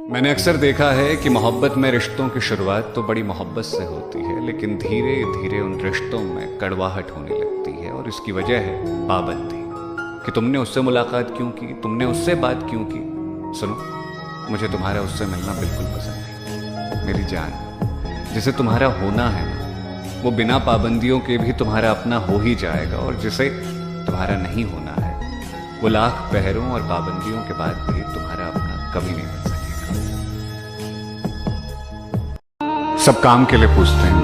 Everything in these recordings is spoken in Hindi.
मैंने अक्सर देखा है कि मोहब्बत में रिश्तों की शुरुआत तो बड़ी मोहब्बत से होती है, लेकिन धीरे धीरे उन रिश्तों में कड़वाहट होने लगती है। और इसकी वजह है पाबंदी, कि तुमने उससे मुलाकात क्यों की, तुमने उससे बात क्यों की। सुनो, मुझे तुम्हारा उससे मिलना बिल्कुल पसंद नहीं। मेरी जान, जिसे तुम्हारा होना है ना, वो बिना पाबंदियों के भी तुम्हारा अपना हो ही जाएगा, और जिसे तुम्हारा नहीं होना है वो लाख पहरों और पाबंदियों के बाद भी तुम्हारा अपना कभी नहीं बन सकेगा। सब काम के लिए पूछते हैं,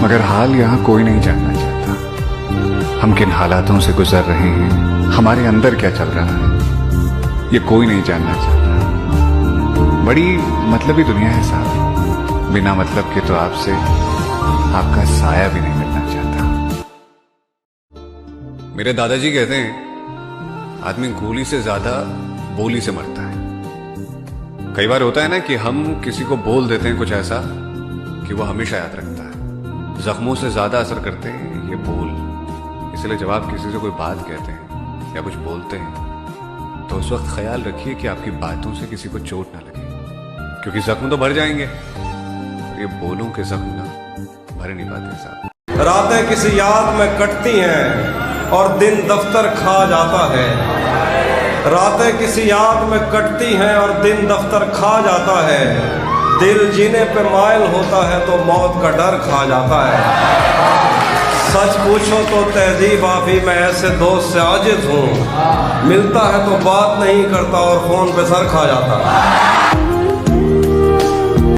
मगर हाल यहाँ कोई नहीं जानना चाहता। हम किन हालातों से गुजर रहे हैं, हमारे अंदर क्या चल रहा है, ये कोई नहीं जानना चाहता। बड़ी मतलबी दुनिया है साहब, बिना मतलब के तो आपसे आपका साया भी नहीं मिलना चाहता। मेरे दादाजी कहते हैं, आदमी गोली से ज्यादा बोली से मरता है। कई बार होता है ना कि हम किसी को बोल देते हैं कुछ ऐसा कि वो हमेशा याद रखता है। जख्मों से ज्यादा असर करते हैं ये बोल। इसलिए जब आप किसी से कोई बात कहते हैं या कुछ बोलते हैं तो उस वक्त ख्याल रखिए कि आपकी बातों से किसी को चोट ना लगे, क्योंकि जख्म तो भर जाएंगे, ये बोलों के जख्म ना भर नहीं पाते साहब। रातें किसी याद में कटती हैं और दिन दफ्तर खा जाता है। रातें किसी याद में कटती हैं और दिन दफ्तर खा जाता है। दिल जीने पे मायल होता है तो मौत का डर खा जाता है। सच पूछो तो तहजीब आफी मैं ऐसे दोस्त से आजिज हूँ, मिलता है तो बात नहीं करता और फोन पे सर खा जाता है।